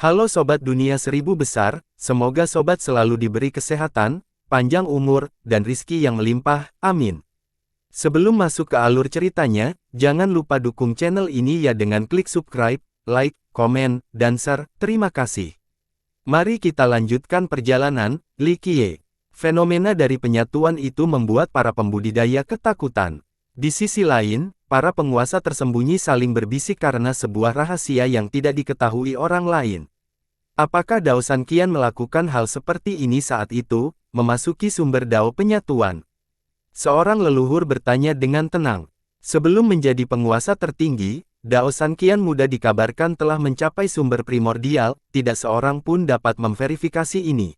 Halo Sobat Dunia Seribu Besar, semoga Sobat selalu diberi kesehatan, panjang umur, dan rizki yang melimpah, amin. Sebelum masuk ke alur ceritanya, jangan lupa dukung channel ini ya dengan klik subscribe, like, komen, dan share, terima kasih. Mari kita lanjutkan perjalanan, Li Qiye. Fenomena dari penyatuan itu membuat para pembudidaya ketakutan. Di sisi lain, para penguasa tersembunyi saling berbisik karena sebuah rahasia yang tidak diketahui orang lain. Apakah Dao San Qian melakukan hal seperti ini saat itu, memasuki sumber Dao penyatuan? Seorang leluhur bertanya dengan tenang. Sebelum menjadi penguasa tertinggi, Dao San Qian muda dikabarkan telah mencapai sumber primordial, tidak seorang pun dapat memverifikasi ini.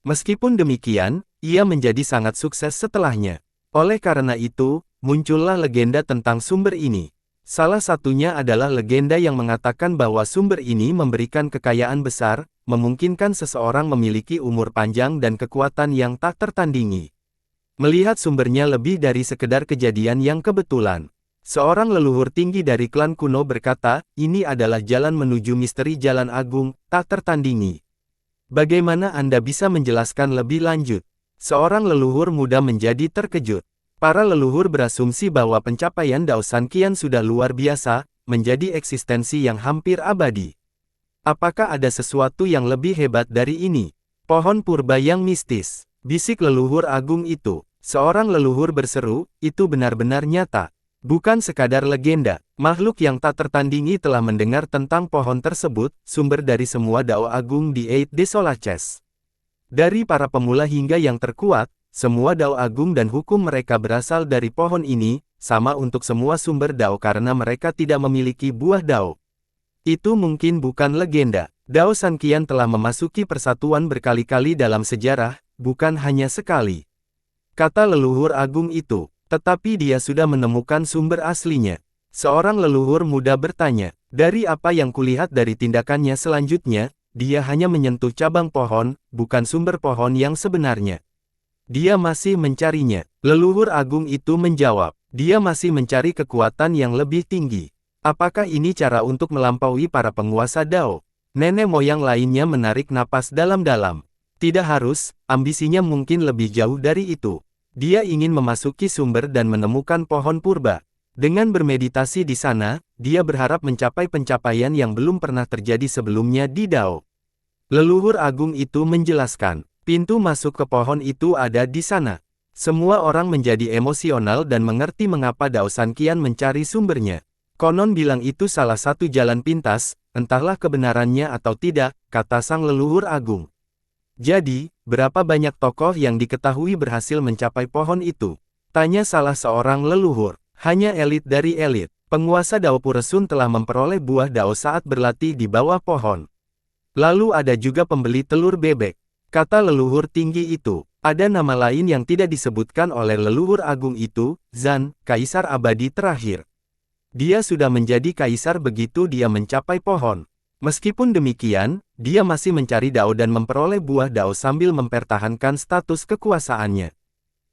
Meskipun demikian, ia menjadi sangat sukses setelahnya. Oleh karena itu, muncullah legenda tentang sumber ini. Salah satunya adalah legenda yang mengatakan bahwa sumber ini memberikan kekayaan besar, memungkinkan seseorang memiliki umur panjang dan kekuatan yang tak tertandingi. Melihat sumbernya lebih dari sekedar kejadian yang kebetulan. Seorang leluhur tinggi dari klan kuno berkata, ini adalah jalan menuju misteri jalan agung, tak tertandingi. Bagaimana Anda bisa menjelaskan lebih lanjut? Seorang leluhur muda menjadi terkejut. Para leluhur berasumsi bahwa pencapaian Dao San Qian sudah luar biasa, menjadi eksistensi yang hampir abadi. Apakah ada sesuatu yang lebih hebat dari ini? Pohon purba yang mistis, bisik leluhur agung itu. Seorang leluhur berseru, itu benar-benar nyata. Bukan sekadar legenda, makhluk yang tak tertandingi telah mendengar tentang pohon tersebut, sumber dari semua Dao agung di Eight Desolaces. Dari para pemula hingga yang terkuat, semua Dao agung dan hukum mereka berasal dari pohon ini, sama untuk semua sumber Dao karena mereka tidak memiliki buah Dao. Itu mungkin bukan legenda. Dao San Qian telah memasuki persatuan berkali-kali dalam sejarah, bukan hanya sekali. Kata leluhur agung itu, tetapi dia sudah menemukan sumber aslinya. Seorang leluhur muda bertanya, dari apa yang kulihat dari tindakannya selanjutnya, dia hanya menyentuh cabang pohon, bukan sumber pohon yang sebenarnya. Dia masih mencarinya. Leluhur agung itu menjawab, dia masih mencari kekuatan yang lebih tinggi. Apakah ini cara untuk melampaui para penguasa Dao? Nenek moyang lainnya menarik napas dalam-dalam. Tidak harus, ambisinya mungkin lebih jauh dari itu. Dia ingin memasuki sumber dan menemukan pohon purba. Dengan bermeditasi di sana, dia berharap mencapai pencapaian yang belum pernah terjadi sebelumnya di Dao. Leluhur agung itu menjelaskan. Pintu masuk ke pohon itu ada di sana. Semua orang menjadi emosional dan mengerti mengapa Dao San Qian mencari sumbernya. Konon bilang itu salah satu jalan pintas, entahlah kebenarannya atau tidak, kata sang leluhur agung. Jadi, berapa banyak tokoh yang diketahui berhasil mencapai pohon itu? Tanya salah seorang leluhur. Hanya elit dari elit. Penguasa Dao Puresun telah memperoleh buah Dao saat berlatih di bawah pohon. Lalu ada juga pembeli telur bebek. Kata leluhur tinggi itu, ada nama lain yang tidak disebutkan oleh leluhur agung itu, Zan, kaisar abadi terakhir. Dia sudah menjadi kaisar begitu dia mencapai pohon. Meskipun demikian, dia masih mencari Dao dan memperoleh buah Dao sambil mempertahankan status kekuasaannya.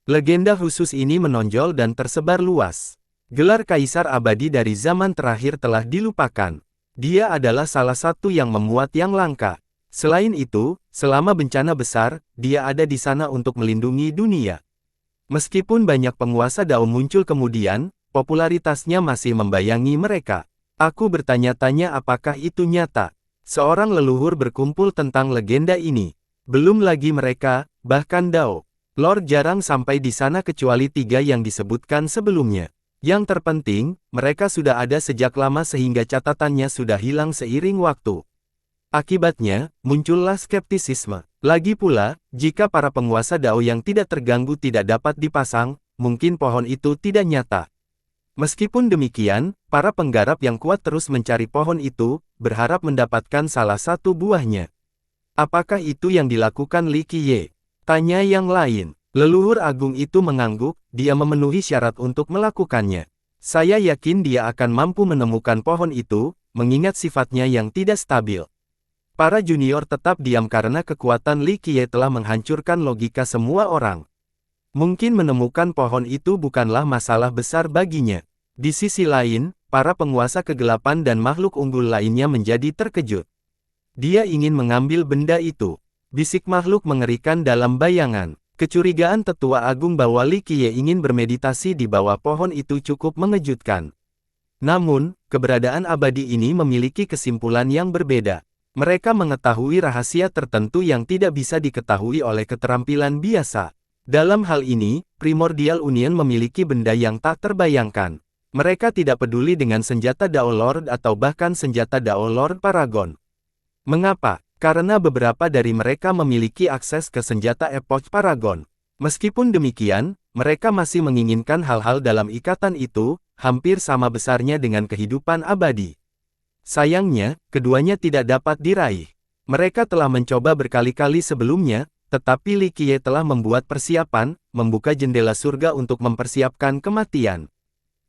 Legenda khusus ini menonjol dan tersebar luas. Gelar kaisar abadi dari zaman terakhir telah dilupakan. Dia adalah salah satu yang memuat yang langka. Selain itu, selama bencana besar, dia ada di sana untuk melindungi dunia. Meskipun banyak penguasa Dao muncul kemudian, popularitasnya masih membayangi mereka. Aku bertanya-tanya apakah itu nyata. Seorang leluhur berkumpul tentang legenda ini. Belum lagi mereka, bahkan Dao Lord jarang sampai di sana kecuali 3 yang disebutkan sebelumnya. Yang terpenting, mereka sudah ada sejak lama sehingga catatannya sudah hilang seiring waktu. Akibatnya, muncullah skeptisisme. Lagi pula, jika para penguasa Dao yang tidak terganggu tidak dapat dipasang, mungkin pohon itu tidak nyata. Meskipun demikian, para penggarap yang kuat terus mencari pohon itu, berharap mendapatkan salah satu buahnya. Apakah itu yang dilakukan Li Qiye? Tanya yang lain. Leluhur agung itu mengangguk, dia memenuhi syarat untuk melakukannya. Saya yakin dia akan mampu menemukan pohon itu, mengingat sifatnya yang tidak stabil. Para junior tetap diam karena kekuatan Li Qiye telah menghancurkan logika semua orang. Mungkin menemukan pohon itu bukanlah masalah besar baginya. Di sisi lain, para penguasa kegelapan dan makhluk unggul lainnya menjadi terkejut. Dia ingin mengambil benda itu. Bisik makhluk mengerikan dalam bayangan. Kecurigaan tetua agung bahwa Li Qiye ingin bermeditasi di bawah pohon itu cukup mengejutkan. Namun, keberadaan abadi ini memiliki kesimpulan yang berbeda. Mereka mengetahui rahasia tertentu yang tidak bisa diketahui oleh keterampilan biasa. Dalam hal ini, Primordial Union memiliki benda yang tak terbayangkan. Mereka tidak peduli dengan senjata Dao Lord atau bahkan senjata Dao Lord Paragon. Mengapa? Karena beberapa dari mereka memiliki akses ke senjata Epoch Paragon. Meskipun demikian, mereka masih menginginkan hal-hal dalam ikatan itu, hampir sama besarnya dengan kehidupan abadi. Sayangnya, keduanya tidak dapat diraih. Mereka telah mencoba berkali-kali sebelumnya, tetapi Li Qiye telah membuat persiapan, membuka jendela surga untuk mempersiapkan kematian.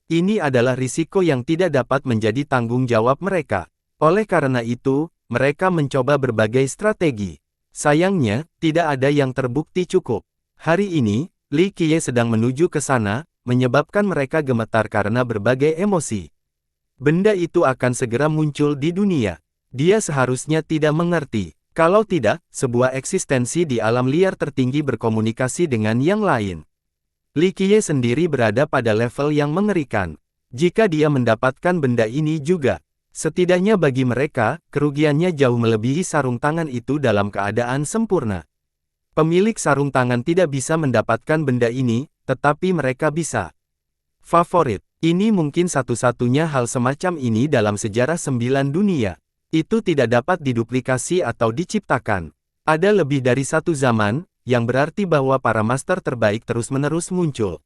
Ini adalah risiko yang tidak dapat menjadi tanggung jawab mereka. Oleh karena itu, mereka mencoba berbagai strategi. Sayangnya, tidak ada yang terbukti cukup. Hari ini, Li Qiye sedang menuju ke sana, menyebabkan mereka gemetar karena berbagai emosi. Benda itu akan segera muncul di dunia. Dia seharusnya tidak mengerti. Kalau tidak, sebuah eksistensi di alam liar tertinggi berkomunikasi dengan yang lain. Li Qiye sendiri berada pada level yang mengerikan. Jika dia mendapatkan benda ini juga, setidaknya bagi mereka, kerugiannya jauh melebihi sarung tangan itu dalam keadaan sempurna. Pemilik sarung tangan tidak bisa mendapatkan benda ini, tetapi mereka bisa. Favorit. Ini mungkin satu-satunya hal semacam ini dalam sejarah 9 dunia. Itu tidak dapat diduplikasi atau diciptakan. Ada lebih dari satu zaman, yang berarti bahwa para master terbaik terus-menerus muncul.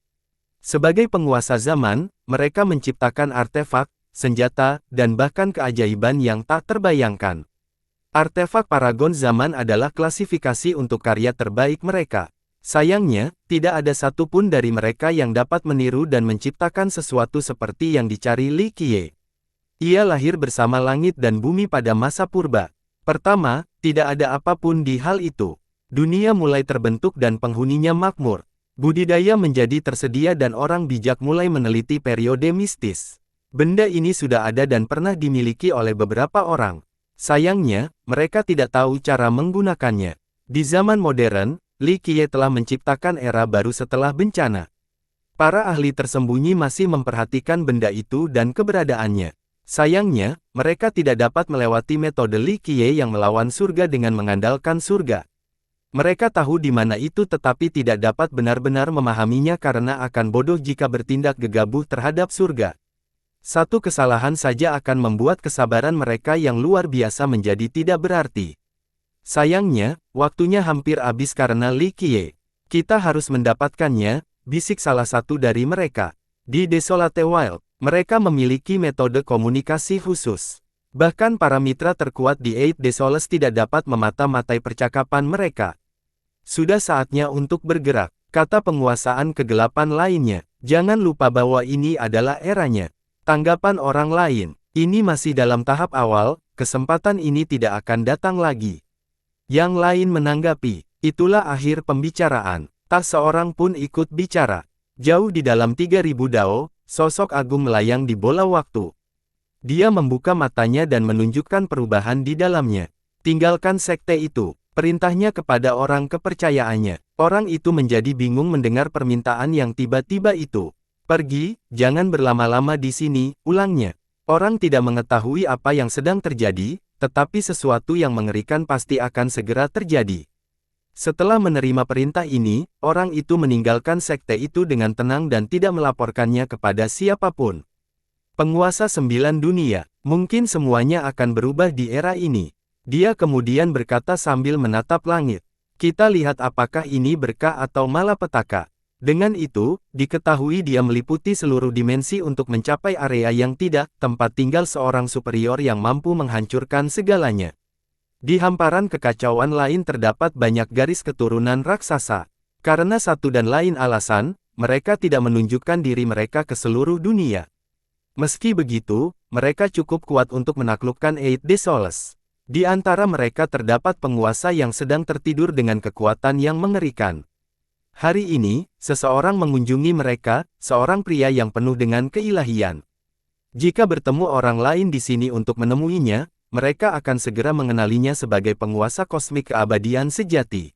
Sebagai penguasa zaman, mereka menciptakan artefak, senjata, dan bahkan keajaiban yang tak terbayangkan. Artefak Paragon zaman adalah klasifikasi untuk karya terbaik mereka. Sayangnya, tidak ada satupun dari mereka yang dapat meniru dan menciptakan sesuatu seperti yang dicari Li Qiye. Ia lahir bersama langit dan bumi pada masa purba. Pertama, tidak ada apapun di hal itu. Dunia mulai terbentuk dan penghuninya makmur. Budidaya menjadi tersedia dan orang bijak mulai meneliti periode mistis. Benda ini sudah ada dan pernah dimiliki oleh beberapa orang. Sayangnya, mereka tidak tahu cara menggunakannya. Di zaman modern, Li Qiye telah menciptakan era baru setelah bencana. Para ahli tersembunyi masih memperhatikan benda itu dan keberadaannya. Sayangnya, mereka tidak dapat melewati metode Li Qiye yang melawan surga dengan mengandalkan surga. Mereka tahu di mana itu tetapi tidak dapat benar-benar memahaminya karena akan bodoh jika bertindak gegabah terhadap surga. Satu kesalahan saja akan membuat kesabaran mereka yang luar biasa menjadi tidak berarti. Sayangnya, waktunya hampir habis karena Li Qiye. Kita harus mendapatkannya, bisik salah satu dari mereka. Di Desolate Wild, mereka memiliki metode komunikasi khusus. Bahkan para mitra terkuat di Eight Desolate tidak dapat memata-matai percakapan mereka. Sudah saatnya untuk bergerak, kata penguasaan kegelapan lainnya. Jangan lupa bahwa ini adalah eranya. Tanggapan orang lain, ini masih dalam tahap awal, kesempatan ini tidak akan datang lagi. Yang lain menanggapi, itulah akhir pembicaraan. Tak seorang pun ikut bicara. Jauh di dalam 3000 dao, sosok agung melayang di bola waktu. Dia membuka matanya dan menunjukkan perubahan di dalamnya. Tinggalkan sekte itu, perintahnya kepada orang kepercayaannya. Orang itu menjadi bingung mendengar permintaan yang tiba-tiba itu. Pergi, jangan berlama-lama di sini, ulangnya. Orang tidak mengetahui apa yang sedang terjadi, tetapi sesuatu yang mengerikan pasti akan segera terjadi. Setelah menerima perintah ini, orang itu meninggalkan sekte itu dengan tenang dan tidak melaporkannya kepada siapapun. Penguasa 9 dunia, mungkin semuanya akan berubah di era ini. Dia kemudian berkata sambil menatap langit. Kita lihat apakah ini berkah atau malapetaka. Dengan itu, diketahui dia meliputi seluruh dimensi untuk mencapai area yang tidak tempat tinggal seorang superior yang mampu menghancurkan segalanya. Di hamparan kekacauan lain terdapat banyak garis keturunan raksasa. Karena satu dan lain alasan, mereka tidak menunjukkan diri mereka ke seluruh dunia. Meski begitu, mereka cukup kuat untuk menaklukkan Eight Desolate. Di antara mereka terdapat penguasa yang sedang tertidur dengan kekuatan yang mengerikan. Hari ini, seseorang mengunjungi mereka, seorang pria yang penuh dengan keilahian. Jika bertemu orang lain di sini untuk menemuinya, mereka akan segera mengenalinya sebagai penguasa kosmik keabadian sejati.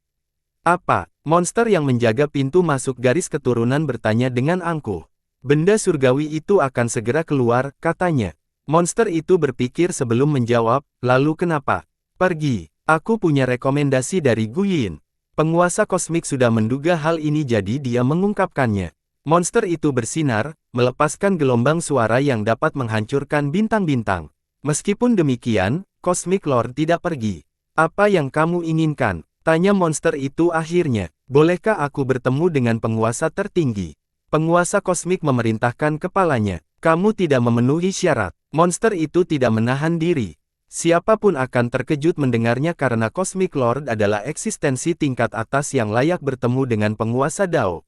Apa? Monster yang menjaga pintu masuk garis keturunan bertanya dengan angkuh. Benda surgawi itu akan segera keluar, katanya. Monster itu berpikir sebelum menjawab, lalu kenapa? Pergi. Aku punya rekomendasi dari Guyin. Penguasa kosmik sudah menduga hal ini jadi dia mengungkapkannya. Monster itu bersinar, melepaskan gelombang suara yang dapat menghancurkan bintang-bintang. Meskipun demikian, Cosmic Lord tidak pergi. Apa yang kamu inginkan? Tanya monster itu akhirnya. Bolehkah aku bertemu dengan penguasa tertinggi? Penguasa kosmik memerintahkan kepalanya. Kamu tidak memenuhi syarat. Monster itu tidak menahan diri. Siapapun akan terkejut mendengarnya karena Cosmic Lord adalah eksistensi tingkat atas yang layak bertemu dengan penguasa Dao.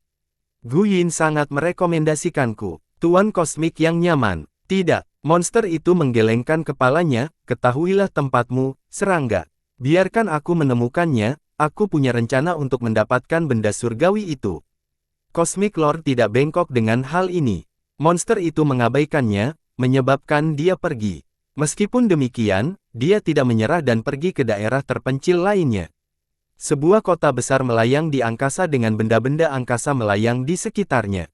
Guyin sangat merekomendasikanku. Tuan kosmik yang nyaman. Tidak, monster itu menggelengkan kepalanya, ketahuilah tempatmu, serangga. Biarkan aku menemukannya, aku punya rencana untuk mendapatkan benda surgawi itu. Cosmic Lord tidak bengkok dengan hal ini. Monster itu mengabaikannya, menyebabkan dia pergi. Meskipun demikian, dia tidak menyerah dan pergi ke daerah terpencil lainnya. Sebuah kota besar melayang di angkasa dengan benda-benda angkasa melayang di sekitarnya.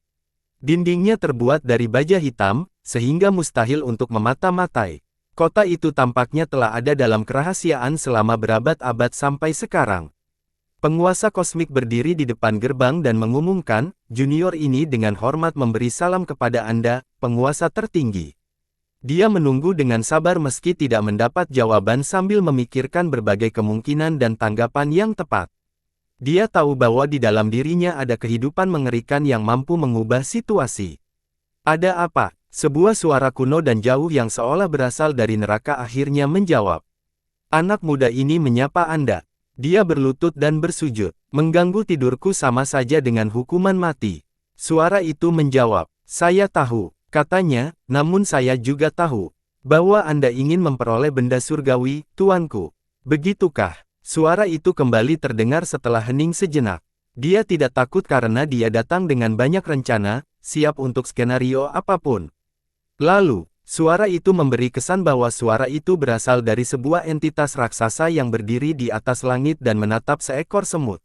Dindingnya terbuat dari baja hitam, sehingga mustahil untuk memata-matai. Kota itu tampaknya telah ada dalam kerahasiaan selama berabad-abad sampai sekarang. Penguasa kosmik berdiri di depan gerbang dan mengumumkan, junior ini dengan hormat memberi salam kepada Anda, penguasa tertinggi. Dia menunggu dengan sabar meski tidak mendapat jawaban sambil memikirkan berbagai kemungkinan dan tanggapan yang tepat. Dia tahu bahwa di dalam dirinya ada kehidupan mengerikan yang mampu mengubah situasi. Ada apa? Sebuah suara kuno dan jauh yang seolah berasal dari neraka akhirnya menjawab. Anak muda ini menyapa Anda. Dia berlutut dan bersujud. Mengganggu tidurku sama saja dengan hukuman mati. Suara itu menjawab. Saya tahu, katanya, namun saya juga tahu bahwa Anda ingin memperoleh benda surgawi, tuanku. Begitukah? Suara itu kembali terdengar setelah hening sejenak. Dia tidak takut karena dia datang dengan banyak rencana, siap untuk skenario apapun. Lalu, suara itu memberi kesan bahwa suara itu berasal dari sebuah entitas raksasa yang berdiri di atas langit dan menatap seekor semut.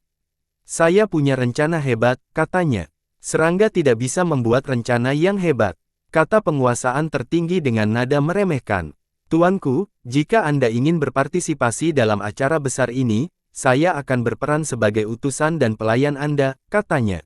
Saya punya rencana hebat, katanya. Serangga tidak bisa membuat rencana yang hebat, kata penguasaan tertinggi dengan nada meremehkan. Tuanku, jika Anda ingin berpartisipasi dalam acara besar ini, saya akan berperan sebagai utusan dan pelayan Anda, katanya.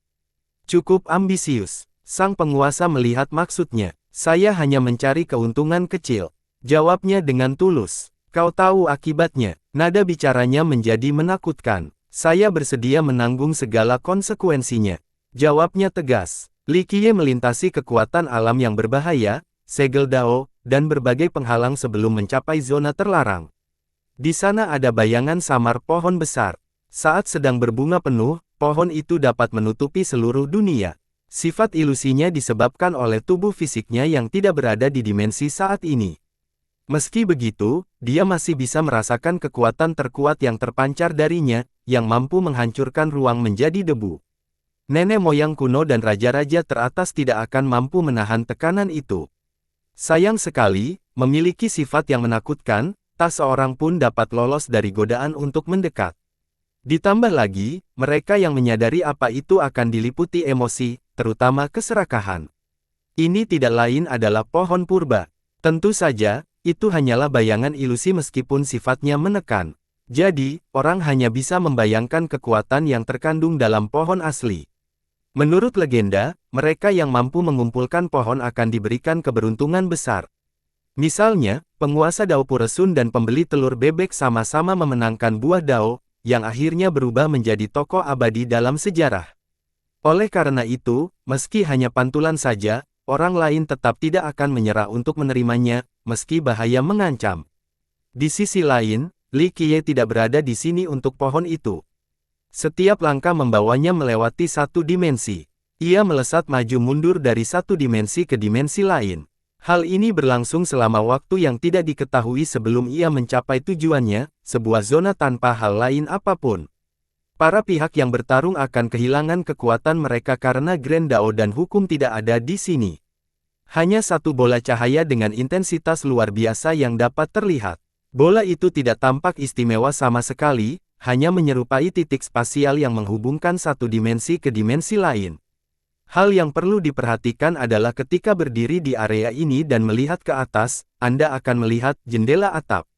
Cukup ambisius. Sang penguasa melihat maksudnya. Saya hanya mencari keuntungan kecil. Jawabnya dengan tulus. Kau tahu akibatnya. Nada bicaranya menjadi menakutkan. Saya bersedia menanggung segala konsekuensinya. Jawabnya tegas. Li Qiye melintasi kekuatan alam yang berbahaya, segel Dao, dan berbagai penghalang sebelum mencapai zona terlarang. Di sana ada bayangan samar pohon besar. Saat sedang berbunga penuh, pohon itu dapat menutupi seluruh dunia. Sifat ilusinya disebabkan oleh tubuh fisiknya yang tidak berada di dimensi saat ini. Meski begitu, dia masih bisa merasakan kekuatan terkuat yang terpancar darinya, yang mampu menghancurkan ruang menjadi debu. Nenek moyang kuno dan raja-raja teratas tidak akan mampu menahan tekanan itu. Sayang sekali, memiliki sifat yang menakutkan, tak seorang pun dapat lolos dari godaan untuk mendekat. Ditambah lagi, mereka yang menyadari apa itu akan diliputi emosi, terutama keserakahan. Ini tidak lain adalah pohon purba. Tentu saja, itu hanyalah bayangan ilusi meskipun sifatnya menekan. Jadi, orang hanya bisa membayangkan kekuatan yang terkandung dalam pohon asli. Menurut legenda, mereka yang mampu mengumpulkan pohon akan diberikan keberuntungan besar. Misalnya, penguasa Dao Puresun dan pembeli telur bebek sama-sama memenangkan buah Dao, yang akhirnya berubah menjadi tokoh abadi dalam sejarah. Oleh karena itu, meski hanya pantulan saja, orang lain tetap tidak akan menyerah untuk menerimanya, meski bahaya mengancam. Di sisi lain, Li Qiye tidak berada di sini untuk pohon itu. Setiap langkah membawanya melewati satu dimensi. Ia melesat maju mundur dari satu dimensi ke dimensi lain. Hal ini berlangsung selama waktu yang tidak diketahui sebelum ia mencapai tujuannya, sebuah zona tanpa hal lain apapun. Para pihak yang bertarung akan kehilangan kekuatan mereka karena Grand Dao dan hukum tidak ada di sini. Hanya satu bola cahaya dengan intensitas luar biasa yang dapat terlihat. Bola itu tidak tampak istimewa sama sekali, hanya menyerupai titik spasial yang menghubungkan satu dimensi ke dimensi lain. Hal yang perlu diperhatikan adalah ketika berdiri di area ini dan melihat ke atas, Anda akan melihat jendela atap.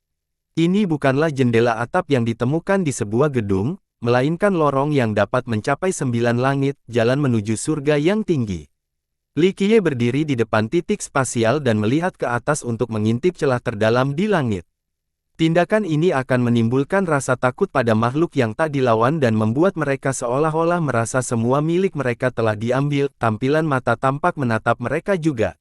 Ini bukanlah jendela atap yang ditemukan di sebuah gedung, melainkan lorong yang dapat mencapai 9 langit, jalan menuju surga yang tinggi. Li Qiye berdiri di depan titik spasial dan melihat ke atas untuk mengintip celah terdalam di langit. Tindakan ini akan menimbulkan rasa takut pada makhluk yang tak dilawan dan membuat mereka seolah-olah merasa semua milik mereka telah diambil, tampilan mata tampak menatap mereka juga.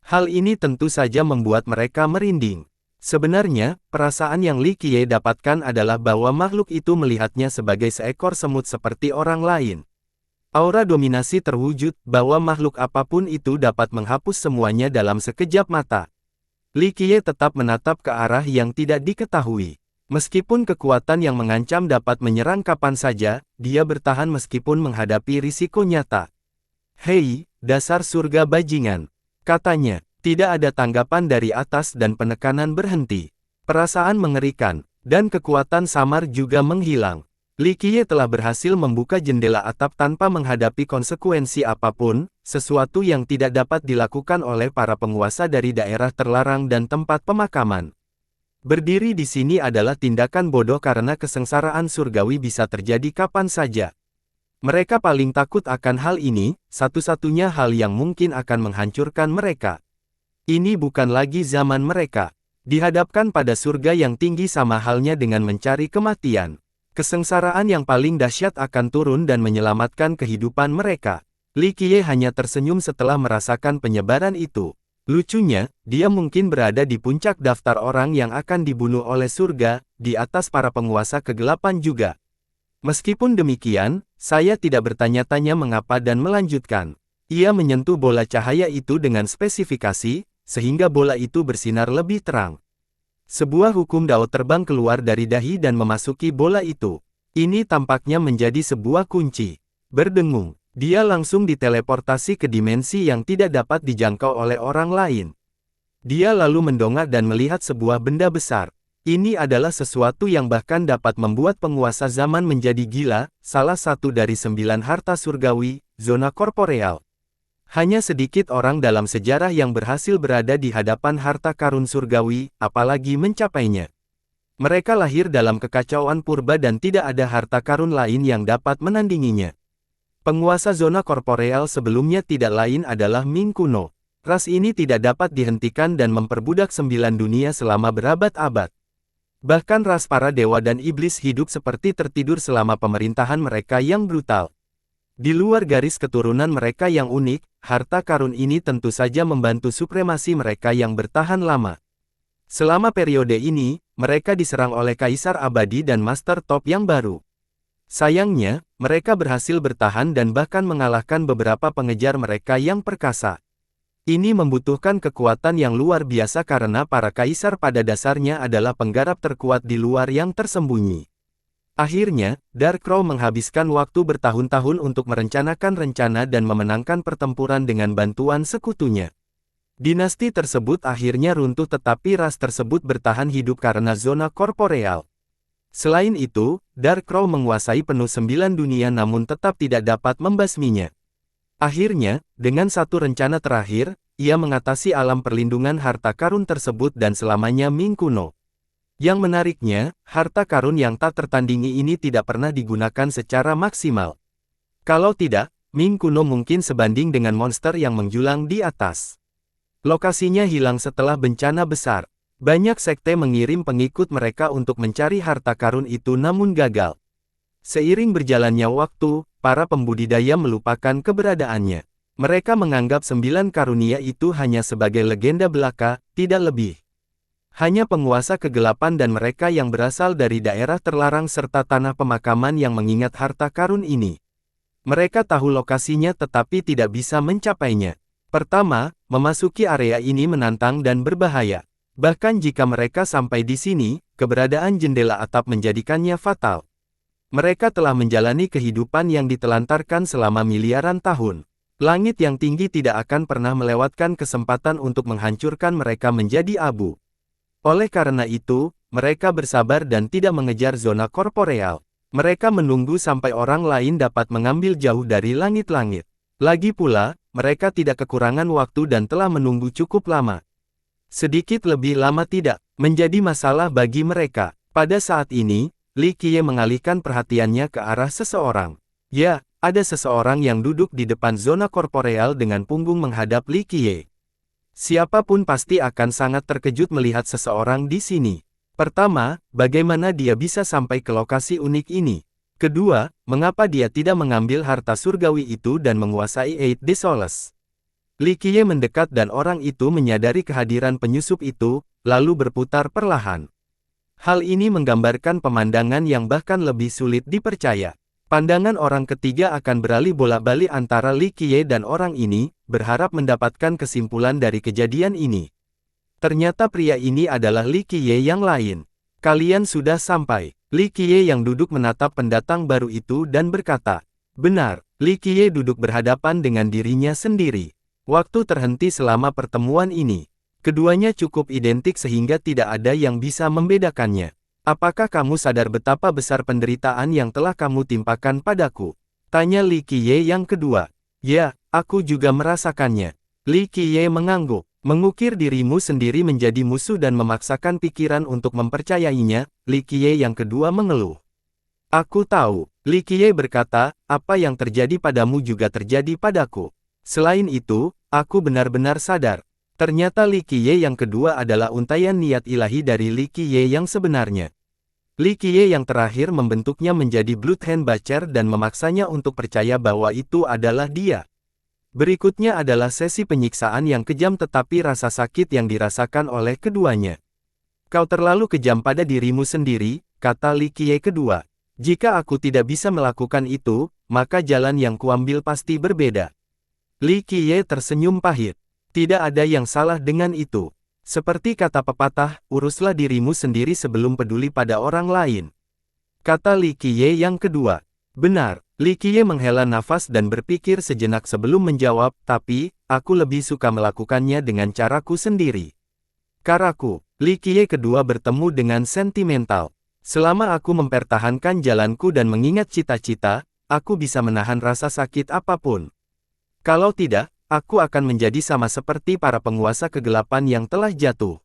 Hal ini tentu saja membuat mereka merinding. Sebenarnya, perasaan yang Li Qiye dapatkan adalah bahwa makhluk itu melihatnya sebagai seekor semut seperti orang lain. Aura dominasi terwujud, bahwa makhluk apapun itu dapat menghapus semuanya dalam sekejap mata. Li Qiye tetap menatap ke arah yang tidak diketahui. Meskipun kekuatan yang mengancam dapat menyerang kapan saja, dia bertahan meskipun menghadapi risiko nyata. "Hei, dasar surga bajingan," katanya. Tidak ada tanggapan dari atas dan penekanan berhenti. Perasaan mengerikan, dan kekuatan samar juga menghilang. Li Qiye telah berhasil membuka jendela atap tanpa menghadapi konsekuensi apapun, sesuatu yang tidak dapat dilakukan oleh para penguasa dari daerah terlarang dan tempat pemakaman. Berdiri di sini adalah tindakan bodoh karena kesengsaraan surgawi bisa terjadi kapan saja. Mereka paling takut akan hal ini, satu-satunya hal yang mungkin akan menghancurkan mereka. Ini bukan lagi zaman mereka. Dihadapkan pada surga yang tinggi sama halnya dengan mencari kematian. Kesengsaraan yang paling dahsyat akan turun dan menyelamatkan kehidupan mereka. Li Qiye hanya tersenyum setelah merasakan penyebaran itu. Lucunya, dia mungkin berada di puncak daftar orang yang akan dibunuh oleh surga, di atas para penguasa kegelapan juga. Meskipun demikian, saya tidak bertanya-tanya mengapa dan melanjutkan. Ia menyentuh bola cahaya itu dengan spesifikasi, sehingga bola itu bersinar lebih terang. Sebuah hukum Dao terbang keluar dari dahi dan memasuki bola itu. Ini tampaknya menjadi sebuah kunci. Berdengung, dia langsung diteleportasi ke dimensi yang tidak dapat dijangkau oleh orang lain. Dia lalu mendongak dan melihat sebuah benda besar. Ini adalah sesuatu yang bahkan dapat membuat penguasa zaman menjadi gila, salah satu dari 9 harta surgawi, zona korporeal. Hanya sedikit orang dalam sejarah yang berhasil berada di hadapan harta karun surgawi, apalagi mencapainya. Mereka lahir dalam kekacauan purba dan tidak ada harta karun lain yang dapat menandinginya. Penguasa zona korporeal sebelumnya tidak lain adalah Ming kuno. Ras ini tidak dapat dihentikan dan memperbudak 9 dunia selama berabad-abad. Bahkan ras para dewa dan iblis hidup seperti tertidur selama pemerintahan mereka yang brutal. Di luar garis keturunan mereka yang unik, harta karun ini tentu saja membantu supremasi mereka yang bertahan lama. Selama periode ini, mereka diserang oleh Kaisar Abadi dan Master Top yang baru. Sayangnya, mereka berhasil bertahan dan bahkan mengalahkan beberapa pengejar mereka yang perkasa. Ini membutuhkan kekuatan yang luar biasa karena para kaisar pada dasarnya adalah penggarap terkuat di luar yang tersembunyi. Akhirnya, Dark Crow menghabiskan waktu bertahun-tahun untuk merencanakan rencana dan memenangkan pertempuran dengan bantuan sekutunya. Dinasti tersebut akhirnya runtuh tetapi ras tersebut bertahan hidup karena zona korporeal. Selain itu, Dark Crow menguasai penuh 9 dunia namun tetap tidak dapat membasminya. Akhirnya, dengan satu rencana terakhir, ia mengatasi alam perlindungan harta karun tersebut dan selamanya Ming kuno. Yang menariknya, harta karun yang tak tertandingi ini tidak pernah digunakan secara maksimal. Kalau tidak, Ming kuno mungkin sebanding dengan monster yang menjulang di atas. Lokasinya hilang setelah bencana besar. Banyak sekte mengirim pengikut mereka untuk mencari harta karun itu namun gagal. Seiring berjalannya waktu, para pembudidaya melupakan keberadaannya. Mereka menganggap 9 karunia itu hanya sebagai legenda belaka, tidak lebih. Hanya penguasa kegelapan dan mereka yang berasal dari daerah terlarang serta tanah pemakaman yang mengingat harta karun ini. Mereka tahu lokasinya tetapi tidak bisa mencapainya. Pertama, memasuki area ini menantang dan berbahaya. Bahkan jika mereka sampai di sini, keberadaan jendela atap menjadikannya fatal. Mereka telah menjalani kehidupan yang ditelantarkan selama miliaran tahun. Langit yang tinggi tidak akan pernah melewatkan kesempatan untuk menghancurkan mereka menjadi abu. Oleh karena itu, mereka bersabar dan tidak mengejar zona korporeal. Mereka menunggu sampai orang lain dapat mengambil jauh dari langit-langit. Lagi pula, mereka tidak kekurangan waktu dan telah menunggu cukup lama. Sedikit lebih lama tidak menjadi masalah bagi mereka. Pada saat ini, Li Qiye mengalihkan perhatiannya ke arah seseorang. Ya, ada seseorang yang duduk di depan zona korporeal dengan punggung menghadap Li Qiye. Siapapun pasti akan sangat terkejut melihat seseorang di sini. Pertama, bagaimana dia bisa sampai ke lokasi unik ini? Kedua, mengapa dia tidak mengambil harta surgawi itu dan menguasai Eight de Solace? Li Qiye mendekat dan orang itu menyadari kehadiran penyusup itu, lalu berputar perlahan. Hal ini menggambarkan pemandangan yang bahkan lebih sulit dipercaya. Pandangan orang ketiga akan beralih bolak-balik antara Li Qiye dan orang ini, berharap mendapatkan kesimpulan dari kejadian ini. Ternyata pria ini adalah Li Qiye yang lain. Kalian sudah sampai. Li Qiye yang duduk menatap pendatang baru itu dan berkata, benar, Li Qiye duduk berhadapan dengan dirinya sendiri. Waktu terhenti selama pertemuan ini. Keduanya cukup identik sehingga tidak ada yang bisa membedakannya. Apakah kamu sadar betapa besar penderitaan yang telah kamu timpakan padaku? Tanya Li Qiye yang kedua. Ya, aku juga merasakannya. Li Qiye mengangguk. Mengukir dirimu sendiri menjadi musuh dan memaksakan pikiran untuk mempercayainya, Li Qiye yang kedua mengeluh. Aku tahu, Li Qiye berkata, apa yang terjadi padamu juga terjadi padaku. Selain itu, aku benar-benar sadar. Ternyata Li Qiye yang kedua adalah untaian niat ilahi dari Li Qiye yang sebenarnya. Li Qiye yang terakhir membentuknya menjadi Bloodhand Butcher dan memaksanya untuk percaya bahwa itu adalah dia. Berikutnya adalah sesi penyiksaan yang kejam tetapi rasa sakit yang dirasakan oleh keduanya. Kau terlalu kejam pada dirimu sendiri, kata Li Qiye kedua. Jika aku tidak bisa melakukan itu, maka jalan yang kuambil pasti berbeda. Li Qiye tersenyum pahit. Tidak ada yang salah dengan itu. Seperti kata pepatah, uruslah dirimu sendiri sebelum peduli pada orang lain. Kata Li Qiye yang kedua. Benar. Li Qiye menghela nafas dan berpikir sejenak sebelum menjawab, tapi, aku lebih suka melakukannya dengan caraku sendiri. Karaku, Li Qiye kedua bertemu dengan sentimental. Selama aku mempertahankan jalanku dan mengingat cita-cita, aku bisa menahan rasa sakit apapun. Kalau tidak, aku akan menjadi sama seperti para penguasa kegelapan yang telah jatuh.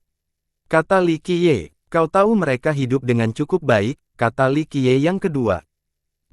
Kata Li Qiye, kau tahu mereka hidup dengan cukup baik, kata Li Qiye yang kedua.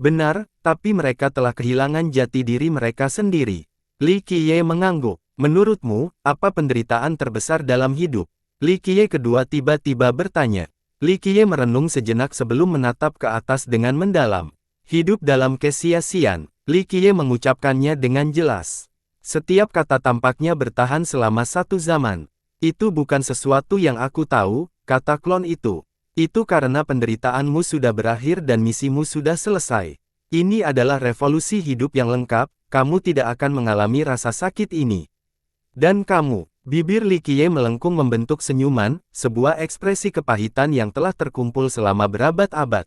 Benar, tapi mereka telah kehilangan jati diri mereka sendiri. Li Qiye mengangguk. Menurutmu, apa penderitaan terbesar dalam hidup? Li Qiye kedua tiba-tiba bertanya. Li Qiye merenung sejenak sebelum menatap ke atas dengan mendalam. Hidup dalam kesia-siaan. Li Qiye mengucapkannya dengan jelas. Setiap kata tampaknya bertahan selama satu zaman. Itu bukan sesuatu yang aku tahu, kata klon itu. Itu karena penderitaanmu sudah berakhir dan misimu sudah selesai. Ini adalah revolusi hidup yang lengkap, kamu tidak akan mengalami rasa sakit ini. Dan kamu, bibir Li Qiye melengkung membentuk senyuman, sebuah ekspresi kepahitan yang telah terkumpul selama berabad-abad.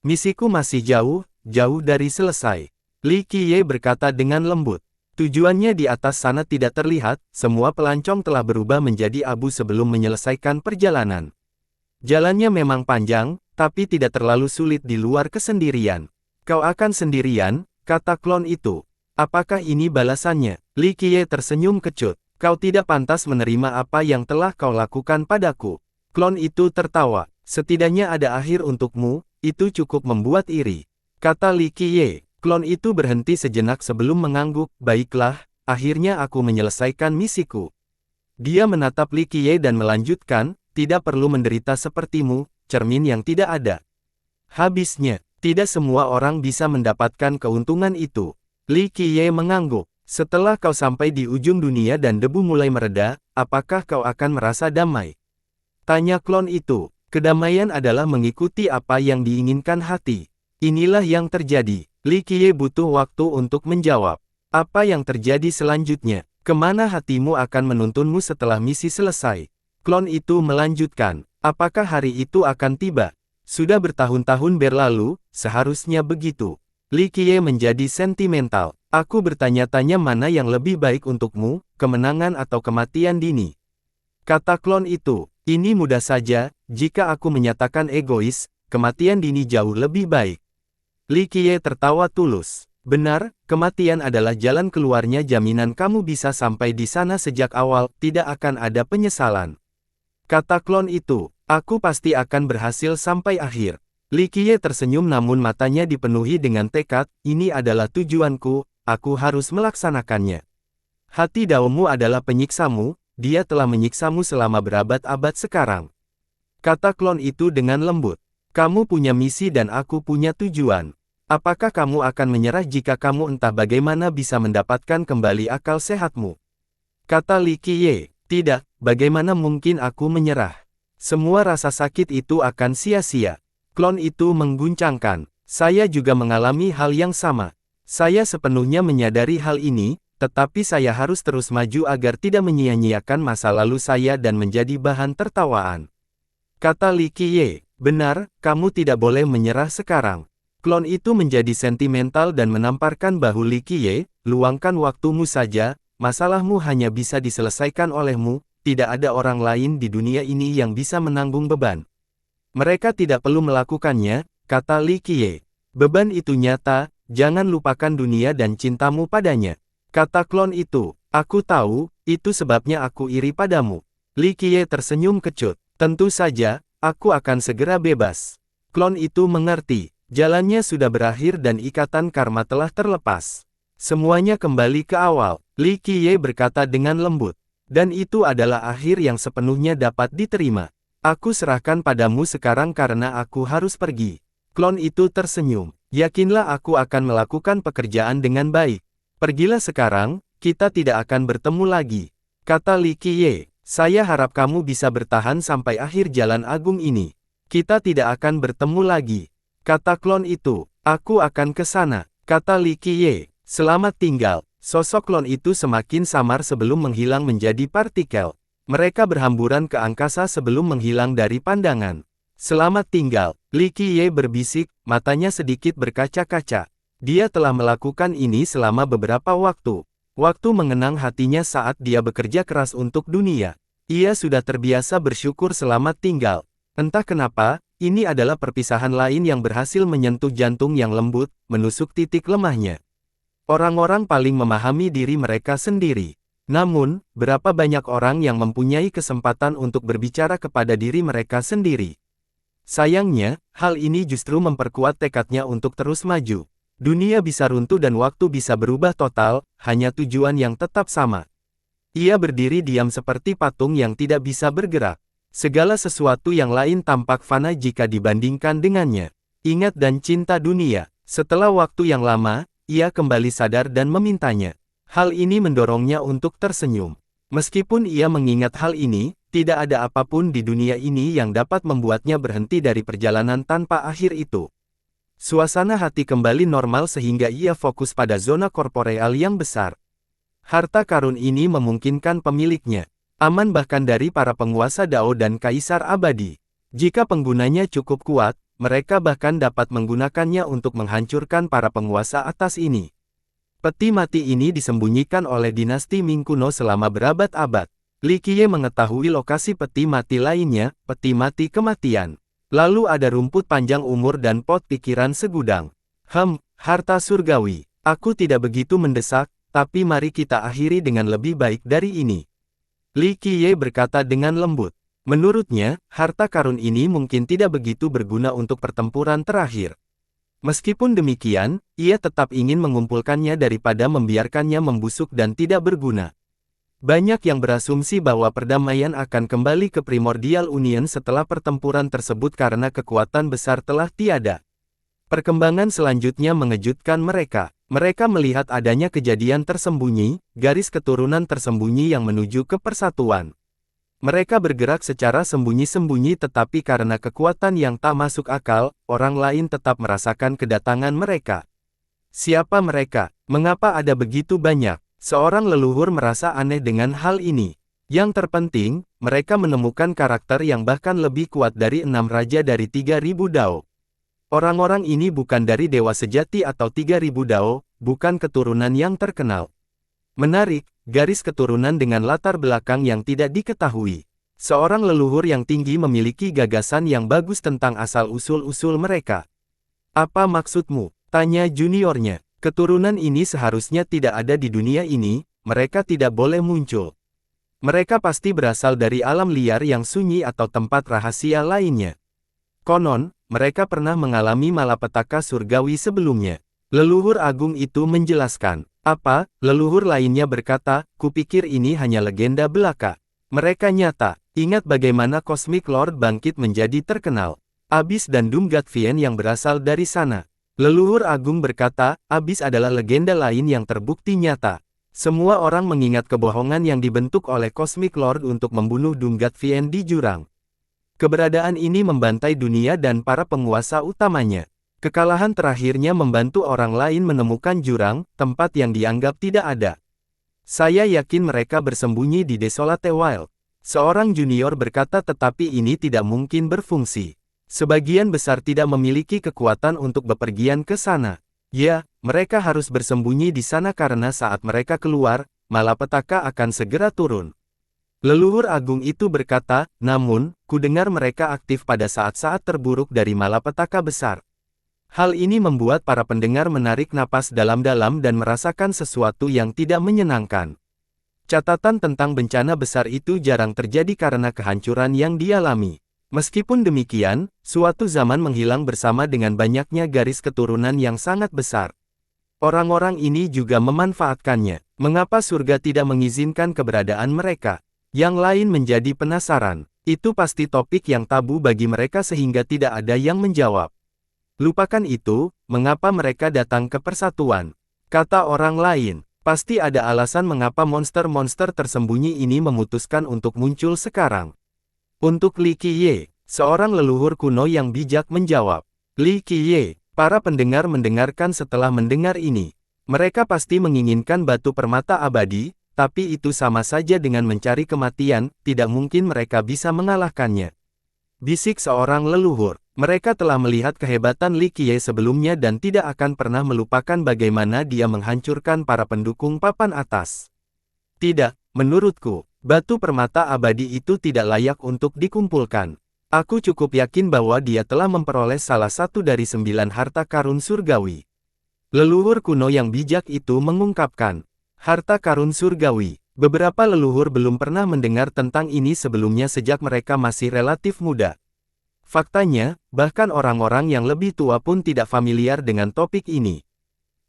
Misiku masih jauh, jauh dari selesai. Li Qiye berkata dengan lembut. Tujuannya di atas sana tidak terlihat, semua pelancong telah berubah menjadi abu sebelum menyelesaikan perjalanan. Jalannya memang panjang, tapi tidak terlalu sulit di luar kesendirian. Kau akan sendirian, kata klon itu. Apakah ini balasannya? Li Qiye tersenyum kecut. Kau tidak pantas menerima apa yang telah kau lakukan padaku. Klon itu tertawa. Setidaknya ada akhir untukmu, itu cukup membuat iri. Kata Li Qiye. Klon itu berhenti sejenak sebelum mengangguk. Baiklah, akhirnya aku menyelesaikan misiku. Dia menatap Li Qiye dan melanjutkan, tidak perlu menderita sepertimu, cermin yang tidak ada. Habisnya, tidak semua orang bisa mendapatkan keuntungan itu. Li Qiye mengangguk. Setelah kau sampai di ujung dunia dan debu mulai mereda, apakah kau akan merasa damai? Tanya klon itu. Kedamaian adalah mengikuti apa yang diinginkan hati. Inilah yang terjadi. Li Qiye butuh waktu untuk menjawab. Apa yang terjadi selanjutnya? Kemana hatimu akan menuntunmu setelah misi selesai? Klon itu melanjutkan, apakah hari itu akan tiba? Sudah bertahun-tahun berlalu, seharusnya begitu. Li Qiye menjadi sentimental. Aku bertanya-tanya mana yang lebih baik untukmu, kemenangan atau kematian dini. Kata klon itu, Ini mudah saja, jika aku menyatakan egois, kematian dini jauh lebih baik. Li Qiye tertawa tulus. Benar, kematian adalah jalan keluarnya. Jaminan kamu bisa sampai di sana sejak awal, tidak akan ada penyesalan. Kata klon itu, aku pasti akan berhasil sampai akhir. Li Qiye tersenyum namun matanya dipenuhi dengan tekad, ini adalah tujuanku, aku harus melaksanakannya. Hati Daomu adalah penyiksamu, dia telah menyiksamu selama berabad-abad sekarang. Kata klon itu dengan lembut. Kamu punya misi dan aku punya tujuan. Apakah kamu akan menyerah jika kamu entah bagaimana bisa mendapatkan kembali akal sehatmu? Kata Li Qiye, tidak, bagaimana mungkin aku menyerah? Semua rasa sakit itu akan sia-sia. Klon itu mengguncangkan. Saya juga mengalami hal yang sama. Saya sepenuhnya menyadari hal ini, tetapi saya harus terus maju agar tidak menyia-nyiakan masa lalu saya dan menjadi bahan tertawaan. Kata Li Qiye, benar, kamu tidak boleh menyerah sekarang. Klon itu menjadi sentimental dan menamparkan bahu Li Qiye, luangkan waktumu saja, masalahmu hanya bisa diselesaikan olehmu, tidak ada orang lain di dunia ini yang bisa menanggung beban. Mereka tidak perlu melakukannya, kata Li Qiye. Beban itu nyata, jangan lupakan dunia dan cintamu padanya. Kata klon itu, aku tahu, itu sebabnya aku iri padamu. Li Qiye tersenyum kecut. Tentu saja, aku akan segera bebas. Klon itu mengerti, jalannya sudah berakhir dan ikatan karma telah terlepas. Semuanya kembali ke awal, Li Qiye berkata dengan lembut. Dan itu adalah akhir yang sepenuhnya dapat diterima. Aku serahkan padamu sekarang karena aku harus pergi. Klon itu tersenyum. Yakinlah aku akan melakukan pekerjaan dengan baik. Pergilah sekarang, kita tidak akan bertemu lagi. Kata Li Qiye, saya harap kamu bisa bertahan sampai akhir jalan agung ini. Kita tidak akan bertemu lagi. Kata klon itu, aku akan ke sana. Kata Li Qiye, selamat tinggal. Sosok klon itu semakin samar sebelum menghilang menjadi partikel. Mereka berhamburan ke angkasa sebelum menghilang dari pandangan. Selamat tinggal, Li Qiye berbisik, matanya sedikit berkaca-kaca. Dia telah melakukan ini selama beberapa waktu. Waktu mengenang hatinya saat dia bekerja keras untuk dunia. Ia sudah terbiasa bersyukur selamat tinggal. Entah kenapa, ini adalah perpisahan lain yang berhasil menyentuh jantung yang lembut, menusuk titik lemahnya. Orang-orang paling memahami diri mereka sendiri. Namun, berapa banyak orang yang mempunyai kesempatan untuk berbicara kepada diri mereka sendiri? Sayangnya, hal ini justru memperkuat tekadnya untuk terus maju. Dunia bisa runtuh dan waktu bisa berubah total, hanya tujuan yang tetap sama. Ia berdiri diam seperti patung yang tidak bisa bergerak. Segala sesuatu yang lain tampak fana jika dibandingkan dengannya. Ingat dan cinta dunia. Setelah waktu yang lama, ia kembali sadar dan memintanya. Hal ini mendorongnya untuk tersenyum. Meskipun ia mengingat hal ini, tidak ada apapun di dunia ini yang dapat membuatnya berhenti dari perjalanan tanpa akhir itu. Suasana hati kembali normal sehingga ia fokus pada zona korporeal yang besar. Harta karun ini memungkinkan pemiliknya aman bahkan dari para penguasa Dao dan Kaisar Abadi. Jika penggunanya cukup kuat, mereka bahkan dapat menggunakannya untuk menghancurkan para penguasa atas ini. Peti mati ini disembunyikan oleh dinasti Ming kuno selama berabad-abad. Li Qiye mengetahui lokasi peti mati lainnya, peti mati kematian. Lalu ada rumput panjang umur dan pot pikiran segudang. Harta surgawi. Aku tidak begitu mendesak, tapi mari kita akhiri dengan lebih baik dari ini. Li Qiye berkata dengan lembut. Menurutnya, harta karun ini mungkin tidak begitu berguna untuk pertempuran terakhir. Meskipun demikian, ia tetap ingin mengumpulkannya daripada membiarkannya membusuk dan tidak berguna. Banyak yang berasumsi bahwa perdamaian akan kembali ke Primordial Union setelah pertempuran tersebut karena kekuatan besar telah tiada. Perkembangan selanjutnya mengejutkan mereka. Mereka melihat adanya kejadian tersembunyi, garis keturunan tersembunyi yang menuju ke persatuan. Mereka bergerak secara sembunyi-sembunyi tetapi karena kekuatan yang tak masuk akal, orang lain tetap merasakan kedatangan mereka. Siapa mereka? Mengapa ada begitu banyak? Seorang leluhur merasa aneh dengan hal ini. Yang terpenting, mereka menemukan karakter yang bahkan lebih kuat dari 6 raja dari 3.000 Dao. Orang-orang ini bukan dari dewa sejati atau 3.000 Dao, bukan keturunan yang terkenal. Menarik, garis keturunan dengan latar belakang yang tidak diketahui. Seorang leluhur yang tinggi memiliki gagasan yang bagus tentang asal-usul-usul mereka. Apa maksudmu? Tanya juniornya. Keturunan ini seharusnya tidak ada di dunia ini, mereka tidak boleh muncul. Mereka pasti berasal dari alam liar yang sunyi atau tempat rahasia lainnya. Konon, mereka pernah mengalami malapetaka surgawi sebelumnya. Leluhur agung itu menjelaskan. Apa? Leluhur lainnya berkata, kupikir ini hanya legenda belaka. Mereka nyata. Ingat bagaimana Cosmic Lord bangkit menjadi terkenal. Abyss dan Doomguard-Vian yang berasal dari sana. Leluhur agung berkata, Abyss adalah legenda lain yang terbukti nyata. Semua orang mengingat kebohongan yang dibentuk oleh Cosmic Lord untuk membunuh Doomguard-Vian di jurang. Keberadaan ini membantai dunia dan para penguasa utamanya. Kekalahan terakhirnya membantu orang lain menemukan jurang, tempat yang dianggap tidak ada. Saya yakin mereka bersembunyi di Desolate Wild. Seorang junior berkata tetapi ini tidak mungkin berfungsi. Sebagian besar tidak memiliki kekuatan untuk bepergian ke sana. Ya, mereka harus bersembunyi di sana karena saat mereka keluar, malapetaka akan segera turun. Leluhur agung itu berkata, namun, kudengar mereka aktif pada saat-saat terburuk dari malapetaka besar. Hal ini membuat para pendengar menarik napas dalam-dalam dan merasakan sesuatu yang tidak menyenangkan. Catatan tentang bencana besar itu jarang terjadi karena kehancuran yang dialami. Meskipun demikian, suatu zaman menghilang bersama dengan banyaknya garis keturunan yang sangat besar. Orang-orang ini juga memanfaatkannya. Mengapa surga tidak mengizinkan keberadaan mereka? Yang lain menjadi penasaran. Itu pasti topik yang tabu bagi mereka sehingga tidak ada yang menjawab. Lupakan itu, mengapa mereka datang ke persatuan? Kata orang lain. Pasti ada alasan mengapa monster-monster tersembunyi ini memutuskan untuk muncul sekarang. Untuk Li Qiye, seorang leluhur kuno yang bijak menjawab. Li Qiye, para pendengar mendengarkan setelah mendengar ini. Mereka pasti menginginkan batu permata abadi, tapi itu sama saja dengan mencari kematian, tidak mungkin mereka bisa mengalahkannya. Bisik seorang leluhur. Mereka telah melihat kehebatan Li Qiye sebelumnya dan tidak akan pernah melupakan bagaimana dia menghancurkan para pendukung papan atas. Tidak, menurutku, batu permata abadi itu tidak layak untuk dikumpulkan. Aku cukup yakin bahwa dia telah memperoleh salah satu dari 9 harta karun surgawi. Leluhur kuno yang bijak itu mengungkapkan, harta karun surgawi. Beberapa leluhur belum pernah mendengar tentang ini sebelumnya sejak mereka masih relatif muda. Faktanya, bahkan orang-orang yang lebih tua pun tidak familiar dengan topik ini.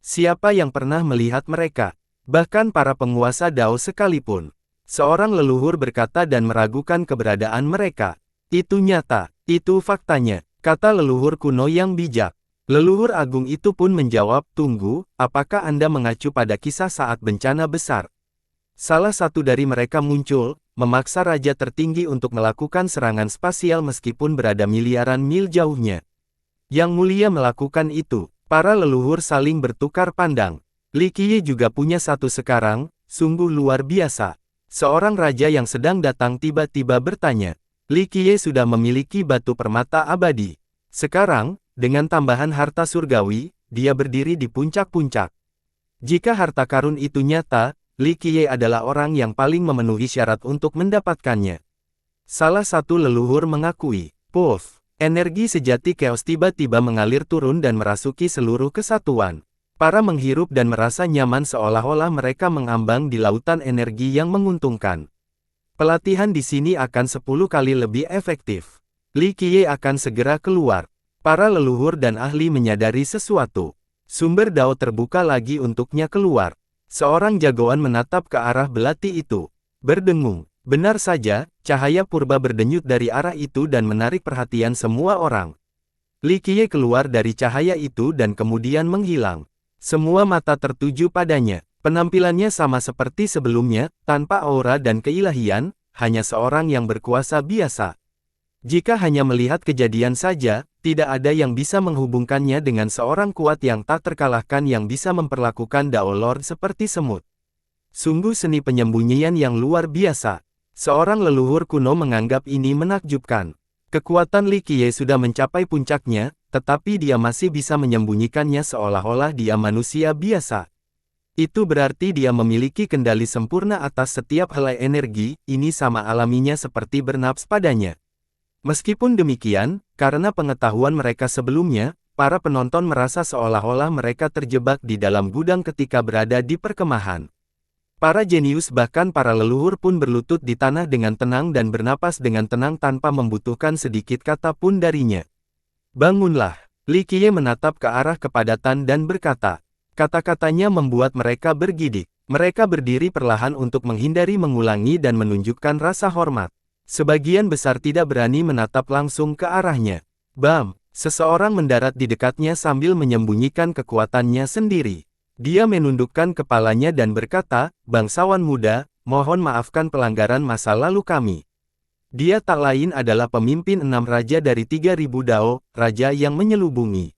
Siapa yang pernah melihat mereka? Bahkan para penguasa Dao sekalipun. Seorang leluhur berkata dan meragukan keberadaan mereka. Itu nyata, itu faktanya, kata leluhur kuno yang bijak. Leluhur agung itu pun menjawab, tunggu, apakah Anda mengacu pada kisah saat bencana besar? Salah satu dari mereka muncul, memaksa raja tertinggi untuk melakukan serangan spasial meskipun berada miliaran mil jauhnya. Yang mulia melakukan itu, para leluhur saling bertukar pandang. Li Qiye juga punya satu sekarang, sungguh luar biasa. Seorang raja yang sedang datang tiba-tiba bertanya, Li Qiye sudah memiliki batu permata abadi. Sekarang, dengan tambahan harta surgawi, dia berdiri di puncak-puncak. Jika harta karun itu nyata, Li Qiye adalah orang yang paling memenuhi syarat untuk mendapatkannya. Salah satu leluhur mengakui, Puff, energi sejati chaos tiba-tiba mengalir turun dan merasuki seluruh kesatuan. Para menghirup dan merasa nyaman seolah-olah mereka mengambang di lautan energi yang menguntungkan. Pelatihan di sini akan 10 kali lebih efektif. Li Qiye akan segera keluar. Para leluhur dan ahli menyadari sesuatu. Sumber Dao terbuka lagi untuknya keluar. Seorang jagoan menatap ke arah belati itu. Berdengung. Benar saja, cahaya purba berdenyut dari arah itu dan menarik perhatian semua orang. Li Qiye keluar dari cahaya itu dan kemudian menghilang. Semua mata tertuju padanya. Penampilannya sama seperti sebelumnya, tanpa aura dan keilahian, hanya seorang yang berkuasa biasa. Jika hanya melihat kejadian saja, tidak ada yang bisa menghubungkannya dengan seorang kuat yang tak terkalahkan yang bisa memperlakukan Dao Lord seperti semut. Sungguh seni penyembunyian yang luar biasa. Seorang leluhur kuno menganggap ini menakjubkan. Kekuatan Li Qiye sudah mencapai puncaknya, tetapi dia masih bisa menyembunyikannya seolah-olah dia manusia biasa. Itu berarti dia memiliki kendali sempurna atas setiap helai energi, ini sama alaminya seperti bernapas padanya. Meskipun demikian, karena pengetahuan mereka sebelumnya, para penonton merasa seolah-olah mereka terjebak di dalam gudang ketika berada di perkemahan. Para jenius bahkan para leluhur pun berlutut di tanah dengan tenang dan bernapas dengan tenang tanpa membutuhkan sedikit kata pun darinya. Bangunlah. Li Qiye menatap ke arah kepadatan dan berkata. Kata-katanya membuat mereka bergidik. Mereka berdiri perlahan untuk menghindari mengulangi dan menunjukkan rasa hormat. Sebagian besar tidak berani menatap langsung ke arahnya. Bam! Seseorang mendarat di dekatnya sambil menyembunyikan kekuatannya sendiri. Dia menundukkan kepalanya dan berkata, "Bangsawan muda, mohon maafkan pelanggaran masa lalu kami." Dia tak lain adalah pemimpin 6 raja dari 3.000 Dao, raja yang menyelubungi.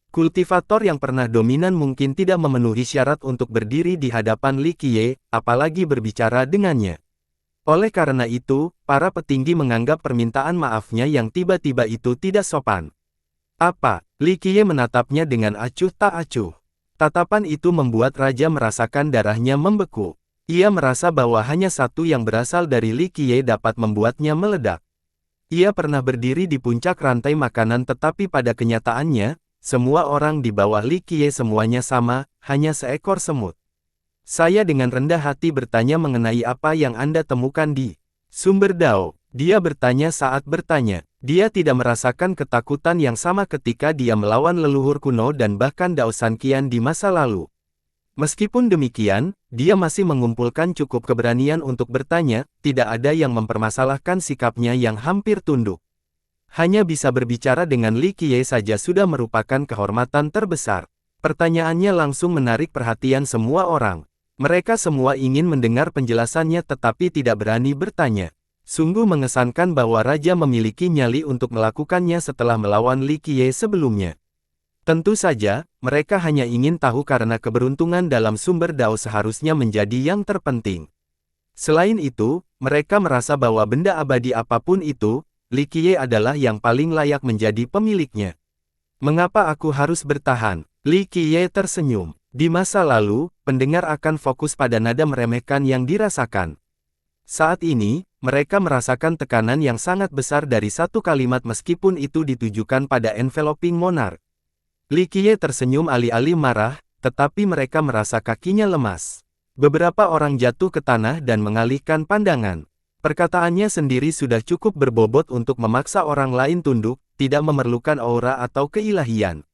Kultivator yang pernah dominan mungkin tidak memenuhi syarat untuk berdiri di hadapan Li Qiye, apalagi berbicara dengannya. Oleh karena itu, para petinggi menganggap permintaan maafnya yang tiba-tiba itu tidak sopan. Apa? Li Qiye menatapnya dengan acuh tak acuh. Tatapan itu membuat raja merasakan darahnya membeku. Ia merasa bahwa hanya satu yang berasal dari Li Qiye dapat membuatnya meledak. Ia pernah berdiri di puncak rantai makanan tetapi pada kenyataannya, semua orang di bawah Li Qiye semuanya sama, hanya seekor semut. Saya dengan rendah hati bertanya mengenai apa yang Anda temukan di sumber Dao. Dia bertanya saat bertanya. Dia tidak merasakan ketakutan yang sama ketika dia melawan leluhur kuno dan bahkan Dao Sanqian di masa lalu. Meskipun demikian, dia masih mengumpulkan cukup keberanian untuk bertanya, tidak ada yang mempermasalahkan sikapnya yang hampir tunduk. Hanya bisa berbicara dengan Li Qiye saja sudah merupakan kehormatan terbesar. Pertanyaannya langsung menarik perhatian semua orang. Mereka semua ingin mendengar penjelasannya tetapi tidak berani bertanya. Sungguh mengesankan bahwa raja memiliki nyali untuk melakukannya setelah melawan Li Qiye sebelumnya. Tentu saja, mereka hanya ingin tahu karena keberuntungan dalam sumber Dao seharusnya menjadi yang terpenting. Selain itu, mereka merasa bahwa benda abadi apapun itu, Li Qiye adalah yang paling layak menjadi pemiliknya. Mengapa aku harus bertahan? Li Qiye tersenyum. Di masa lalu, pendengar akan fokus pada nada meremehkan yang dirasakan. Saat ini, mereka merasakan tekanan yang sangat besar dari satu kalimat meskipun itu ditujukan pada enveloping monark. Li Qiye tersenyum alih-alih marah, tetapi mereka merasa kakinya lemas. Beberapa orang jatuh ke tanah dan mengalihkan pandangan. Perkataannya sendiri sudah cukup berbobot untuk memaksa orang lain tunduk, tidak memerlukan aura atau keilahian.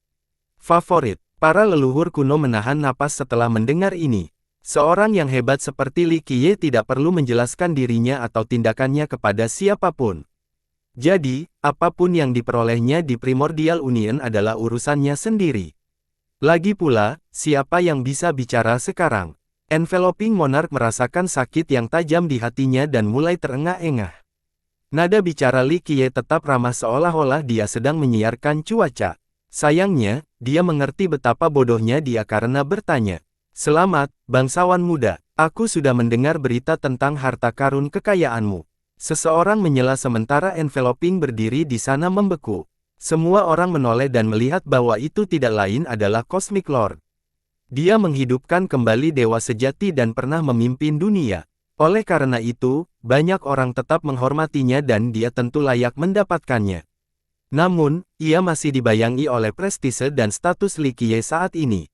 Favorit. Para leluhur kuno menahan napas setelah mendengar ini. Seorang yang hebat seperti Li Qiye tidak perlu menjelaskan dirinya atau tindakannya kepada siapapun. Jadi, apapun yang diperolehnya di Primordial Union adalah urusannya sendiri. Lagi pula, siapa yang bisa bicara sekarang? Enveloping Monarch merasakan sakit yang tajam di hatinya dan mulai terengah-engah. Nada bicara Li Qiye tetap ramah seolah-olah dia sedang menyiarkan cuaca. Sayangnya, dia mengerti betapa bodohnya dia karena bertanya. Selamat, bangsawan muda. Aku sudah mendengar berita tentang harta karun kekayaanmu. Seseorang menyela sementara enveloping berdiri di sana membeku. Semua orang menoleh dan melihat bahwa itu tidak lain adalah Cosmic Lord. Dia menghidupkan kembali dewa sejati dan pernah memimpin dunia. Oleh karena itu, banyak orang tetap menghormatinya dan dia tentu layak mendapatkannya. Namun, ia masih dibayangi oleh prestise dan status Li Qiye saat ini.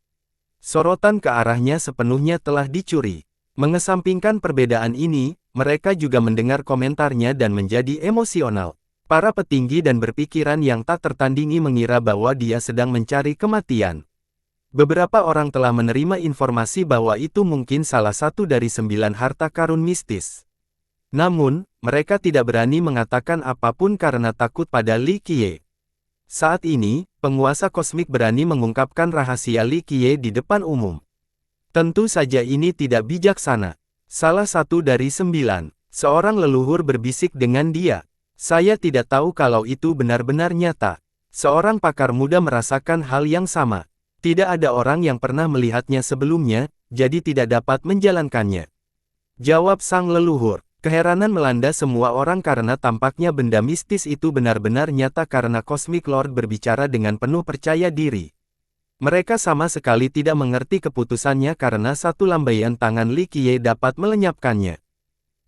Sorotan ke arahnya sepenuhnya telah dicuri. Mengesampingkan perbedaan ini, mereka juga mendengar komentarnya dan menjadi emosional. Para petinggi dan berpikiran yang tak tertandingi mengira bahwa dia sedang mencari kematian. Beberapa orang telah menerima informasi bahwa itu mungkin salah satu dari 9 harta karun mistis. Namun, mereka tidak berani mengatakan apapun karena takut pada Li Qiye. Saat ini, penguasa kosmik berani mengungkapkan rahasia Li Qiye di depan umum. Tentu saja ini tidak bijaksana. Salah satu dari 9, seorang leluhur berbisik dengan dia. Saya tidak tahu kalau itu benar-benar nyata. Seorang pakar muda merasakan hal yang sama. Tidak ada orang yang pernah melihatnya sebelumnya, jadi tidak dapat menjalankannya. Jawab sang leluhur. Keheranan melanda semua orang karena tampaknya benda mistis itu benar-benar nyata karena Cosmic Lord berbicara dengan penuh percaya diri. Mereka sama sekali tidak mengerti keputusannya karena satu lambaian tangan Li Qiye dapat melenyapkannya.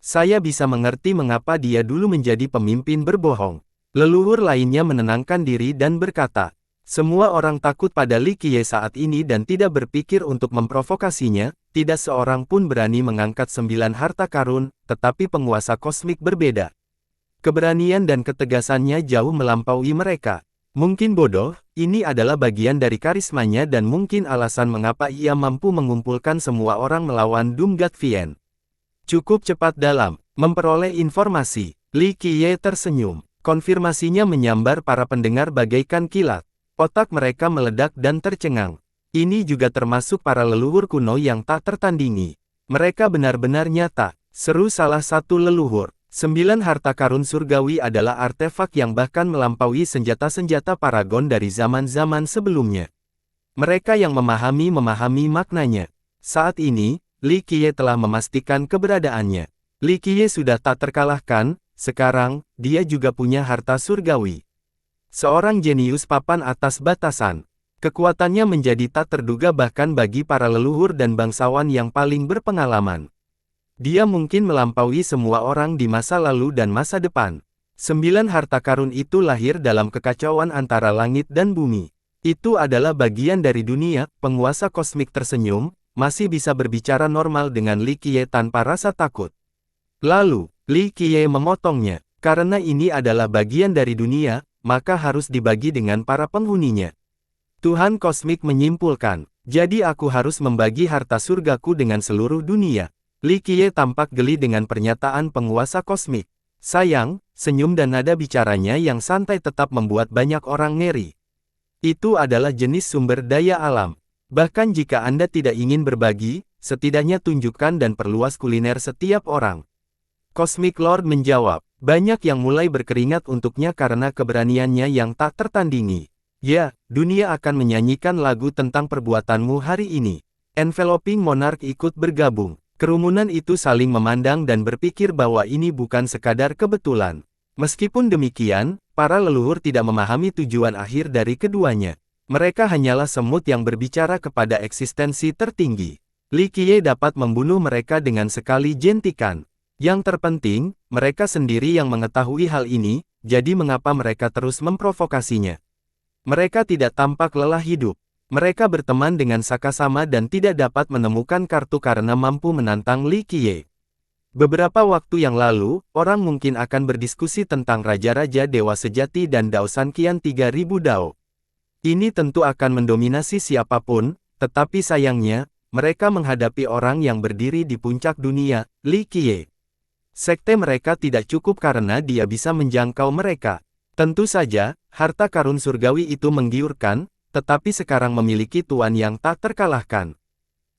Saya bisa mengerti mengapa dia dulu menjadi pemimpin berbohong. Leluhur lainnya menenangkan diri dan berkata, semua orang takut pada Li Qiye saat ini dan tidak berpikir untuk memprovokasinya, tidak seorang pun berani mengangkat 9 harta karun, tetapi penguasa kosmik berbeda. Keberanian dan ketegasannya jauh melampaui mereka. Mungkin bodoh, ini adalah bagian dari karismanya dan mungkin alasan mengapa ia mampu mengumpulkan semua orang melawan Doomguard Vien. Cukup cepat dalam memperoleh informasi. Li Qiye tersenyum. Konfirmasinya menyambar para pendengar bagaikan kilat. Otak mereka meledak dan tercengang. Ini juga termasuk para leluhur kuno yang tak tertandingi. Mereka benar-benar nyata, seru salah satu leluhur. 9 harta karun surgawi adalah artefak yang bahkan melampaui senjata-senjata paragon dari zaman-zaman sebelumnya. Mereka yang memahami maknanya. Saat ini, Li Qiye telah memastikan keberadaannya. Li Qiye sudah tak terkalahkan, sekarang, dia juga punya harta surgawi. Seorang jenius papan atas batasan. Kekuatannya menjadi tak terduga bahkan bagi para leluhur dan bangsawan yang paling berpengalaman. Dia mungkin melampaui semua orang di masa lalu dan masa depan. 9 harta karun itu lahir dalam kekacauan antara langit dan bumi. Itu adalah bagian dari dunia. Penguasa kosmik tersenyum, masih bisa berbicara normal dengan Li Qiye tanpa rasa takut. Lalu, Li Qiye memotongnya. Karena ini adalah bagian dari dunia, maka harus dibagi dengan para penghuninya. Tuhan kosmik menyimpulkan, jadi aku harus membagi harta surgaku dengan seluruh dunia. Li Qiye tampak geli dengan pernyataan penguasa kosmik. Sayang, senyum dan nada bicaranya yang santai tetap membuat banyak orang ngeri. Itu adalah jenis sumber daya alam. Bahkan jika Anda tidak ingin berbagi, setidaknya tunjukkan dan perluas kuliner setiap orang. Cosmic Lord menjawab, banyak yang mulai berkeringat untuknya karena keberaniannya yang tak tertandingi. Ya, dunia akan menyanyikan lagu tentang perbuatanmu hari ini. Enveloping Monarch ikut bergabung. Kerumunan itu saling memandang dan berpikir bahwa ini bukan sekadar kebetulan. Meskipun demikian, para leluhur tidak memahami tujuan akhir dari keduanya. Mereka hanyalah semut yang berbicara kepada eksistensi tertinggi. Li Qiye dapat membunuh mereka dengan sekali jentikan. Yang terpenting, mereka sendiri yang mengetahui hal ini, jadi mengapa mereka terus memprovokasinya. Mereka tidak tampak lelah hidup. Mereka berteman dengan Saka sama dan tidak dapat menemukan kartu karena mampu menantang Li Qiye. Beberapa waktu yang lalu, orang mungkin akan berdiskusi tentang Raja-Raja Dewa Sejati dan Dao Sanqian 3000 Dao. Ini tentu akan mendominasi siapapun, tetapi sayangnya, mereka menghadapi orang yang berdiri di puncak dunia, Li Qiye. Sekte mereka tidak cukup karena dia bisa menjangkau mereka. Tentu saja, harta karun surgawi itu menggiurkan, tetapi sekarang memiliki tuan yang tak terkalahkan.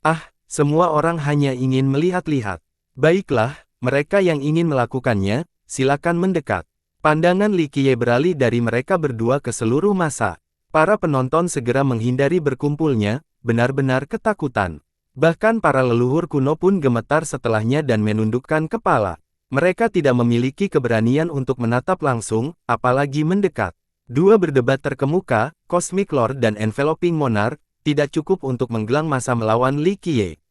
Ah, semua orang hanya ingin melihat-lihat. Baiklah, mereka yang ingin melakukannya, silakan mendekat. Pandangan Li Qiye beralih dari mereka berdua ke seluruh massa. Para penonton segera menghindari berkumpulnya, benar-benar ketakutan. Bahkan para leluhur kuno pun gemetar setelahnya dan menundukkan kepala. Mereka tidak memiliki keberanian untuk menatap langsung, apalagi mendekat. Dua berdebat terkemuka, Cosmic Lord dan Enveloping Monarch, tidak cukup untuk menggelang masa melawan Li Qiye.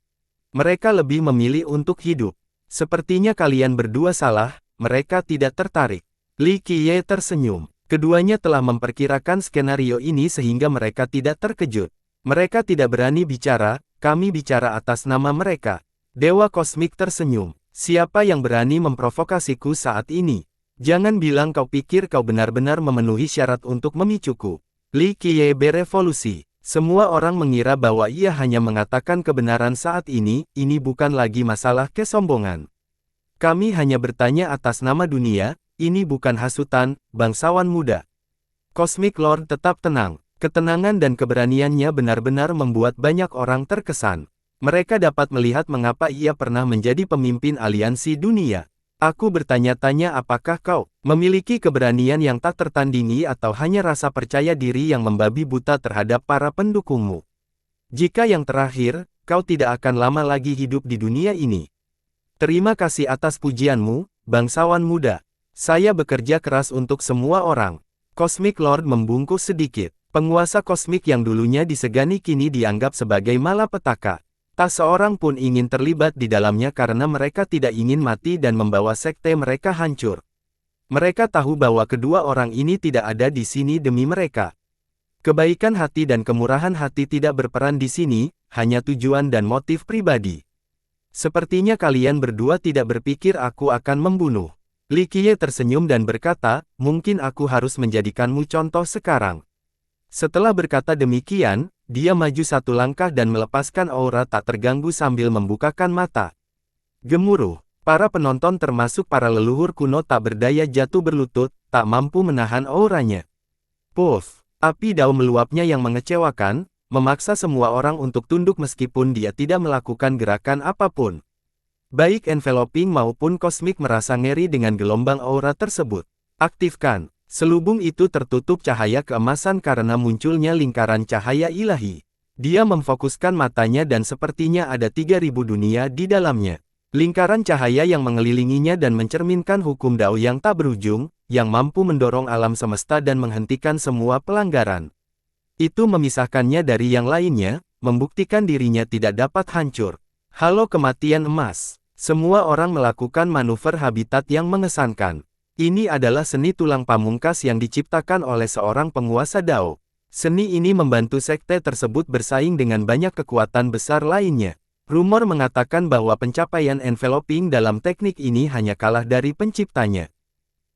Mereka lebih memilih untuk hidup. Sepertinya kalian berdua salah, mereka tidak tertarik. Li Qiye tersenyum. Keduanya telah memperkirakan skenario ini sehingga mereka tidak terkejut. Mereka tidak berani bicara, kami bicara atas nama mereka. Dewa Kosmik tersenyum. Siapa yang berani memprovokasiku saat ini? Jangan bilang kau pikir kau benar-benar memenuhi syarat untuk memicuku. Li Qiye berevolusi. Semua orang mengira bahwa ia hanya mengatakan kebenaran saat ini bukan lagi masalah kesombongan. Kami hanya bertanya atas nama dunia, ini bukan hasutan, bangsawan muda. Cosmic Lord tetap tenang. Ketenangan dan keberaniannya benar-benar membuat banyak orang terkesan. Mereka dapat melihat mengapa ia pernah menjadi pemimpin aliansi dunia. Aku bertanya-tanya apakah kau memiliki keberanian yang tak tertandingi atau hanya rasa percaya diri yang membabi buta terhadap para pendukungmu. Jika yang terakhir, kau tidak akan lama lagi hidup di dunia ini. Terima kasih atas pujianmu, bangsawan muda. Saya bekerja keras untuk semua orang. Cosmic Lord membungkuk sedikit. Penguasa kosmik yang dulunya disegani kini dianggap sebagai malapetaka. Tak seorang pun ingin terlibat di dalamnya karena mereka tidak ingin mati dan membawa sekte mereka hancur. Mereka tahu bahwa kedua orang ini tidak ada di sini demi mereka. Kebaikan hati dan kemurahan hati tidak berperan di sini, hanya tujuan dan motif pribadi. Sepertinya kalian berdua tidak berpikir aku akan membunuh. Li Qiye tersenyum dan berkata, mungkin aku harus menjadikanmu contoh sekarang. Setelah berkata demikian, dia maju satu langkah dan melepaskan aura tak terganggu sambil membukakan mata. Gemuruh, para penonton termasuk para leluhur kuno tak berdaya jatuh berlutut, tak mampu menahan auranya. Puff, api dao meluapnya yang mengecewakan, memaksa semua orang untuk tunduk meskipun dia tidak melakukan gerakan apapun. Baik enveloping maupun kosmik merasa ngeri dengan gelombang aura tersebut. Aktifkan. Selubung itu tertutup cahaya keemasan karena munculnya lingkaran cahaya ilahi. Dia memfokuskan matanya dan sepertinya ada 3000 dunia di dalamnya. Lingkaran cahaya yang mengelilinginya dan mencerminkan hukum dao yang tak berujung, yang mampu mendorong alam semesta dan menghentikan semua pelanggaran. Itu memisahkannya dari yang lainnya, membuktikan dirinya tidak dapat hancur. Halo kematian emas. Semua orang melakukan manuver habitat yang mengesankan. Ini adalah seni tulang pamungkas yang diciptakan oleh seorang penguasa dao. Seni ini membantu sekte tersebut bersaing dengan banyak kekuatan besar lainnya. Rumor mengatakan bahwa pencapaian enveloping dalam teknik ini hanya kalah dari penciptanya.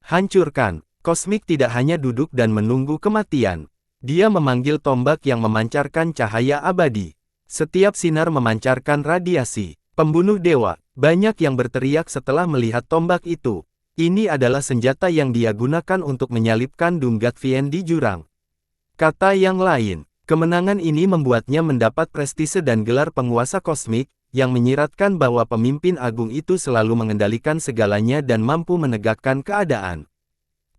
Hancurkan. Kosmik tidak hanya duduk dan menunggu kematian. Dia memanggil tombak yang memancarkan cahaya abadi. Setiap sinar memancarkan radiasi. Pembunuh dewa. Banyak yang berteriak setelah melihat tombak itu. Ini adalah senjata yang dia gunakan untuk menyalipkan Dunggat Vien di jurang. Kata yang lain, kemenangan ini membuatnya mendapat prestise dan gelar penguasa kosmik, yang menyiratkan bahwa pemimpin agung itu selalu mengendalikan segalanya dan mampu menegakkan keadaan.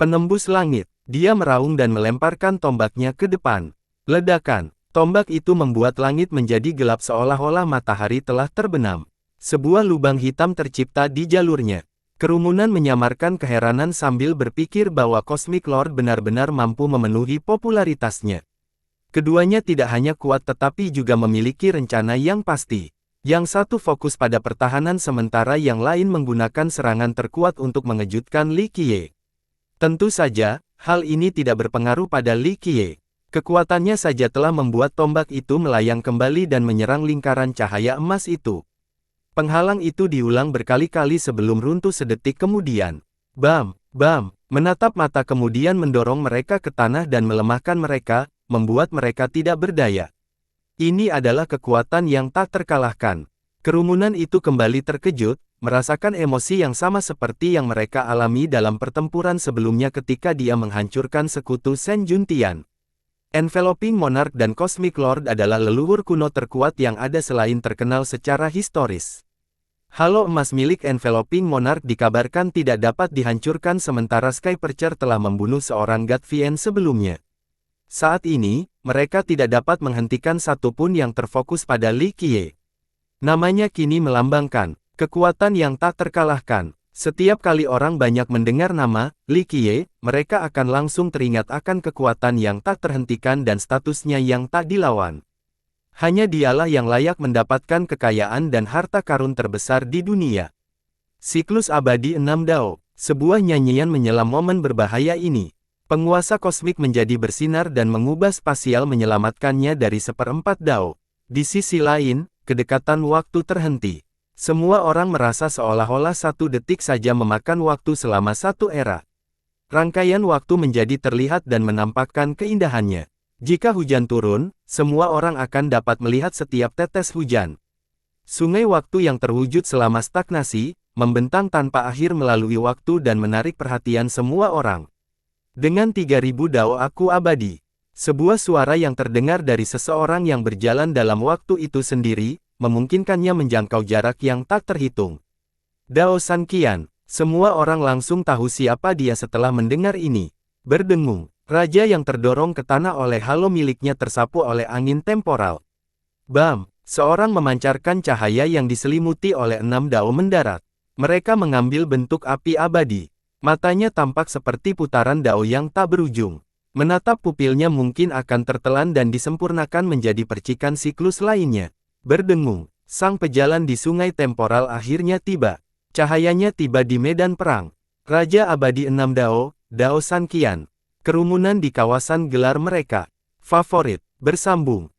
Penembus langit. Dia meraung dan melemparkan tombaknya ke depan. Ledakan. Tombak itu membuat langit menjadi gelap seolah-olah matahari telah terbenam. Sebuah lubang hitam tercipta di jalurnya. Kerumunan menyamarkan keheranan sambil berpikir bahwa Cosmic Lord benar-benar mampu memenuhi popularitasnya. Keduanya tidak hanya kuat tetapi juga memiliki rencana yang pasti. Yang satu fokus pada pertahanan sementara yang lain menggunakan serangan terkuat untuk mengejutkan Li Qiye. Tentu saja, hal ini tidak berpengaruh pada Li Qiye. Kekuatannya saja telah membuat tombak itu melayang kembali dan menyerang lingkaran cahaya emas itu. Penghalang itu diulang berkali-kali sebelum runtuh sedetik kemudian. Bam, bam, menatap mata kemudian mendorong mereka ke tanah dan melemahkan mereka, membuat mereka tidak berdaya. Ini adalah kekuatan yang tak terkalahkan. Kerumunan itu kembali terkejut, merasakan emosi yang sama seperti yang mereka alami dalam pertempuran sebelumnya ketika dia menghancurkan sekutu Shen Juntian. Enveloping Monarch dan Cosmic Lord adalah leluhur kuno terkuat yang ada selain terkenal secara historis. Halo emas milik Enveloping Monarch dikabarkan tidak dapat dihancurkan sementara Sky Percher telah membunuh seorang God Vien sebelumnya. Saat ini, mereka tidak dapat menghentikan satupun yang terfokus pada Li Qiye. Namanya kini melambangkan kekuatan yang tak terkalahkan. Setiap kali orang banyak mendengar nama Li Qiye, mereka akan langsung teringat akan kekuatan yang tak terhentikan dan statusnya yang tak dilawan. Hanya dialah yang layak mendapatkan kekayaan dan harta karun terbesar di dunia. Siklus abadi 6 Dao. Sebuah nyanyian menyelam momen berbahaya ini. Penguasa kosmik menjadi bersinar dan mengubah spasial menyelamatkannya dari seperempat Dao. Di sisi lain, kedekatan waktu terhenti. Semua orang merasa seolah-olah satu detik saja memakan waktu selama satu era. Rangkaian waktu menjadi terlihat dan menampakkan keindahannya. Jika hujan turun, semua orang akan dapat melihat setiap tetes hujan. Sungai waktu yang terwujud selama stagnasi, membentang tanpa akhir melalui waktu dan menarik perhatian semua orang. Dengan 3000 Dao aku abadi. Sebuah suara yang terdengar dari seseorang yang berjalan dalam waktu itu sendiri, memungkinkannya menjangkau jarak yang tak terhitung. Dao San Qian. Semua orang langsung tahu siapa dia setelah mendengar ini. Berdengung. Raja yang terdorong ke tanah oleh halo miliknya tersapu oleh angin temporal. Bam! Seorang memancarkan cahaya yang diselimuti oleh 6 Dao mendarat. Mereka mengambil bentuk api abadi. Matanya tampak seperti putaran Dao yang tak berujung. Menatap pupilnya mungkin akan tertelan dan disempurnakan menjadi percikan siklus lainnya. Berdengung, sang pejalan di sungai temporal akhirnya tiba. Cahayanya tiba di medan perang. Raja Abadi 6 Dao, Dao San Qian. Kerumunan di kawasan gelar mereka. Favorit, bersambung.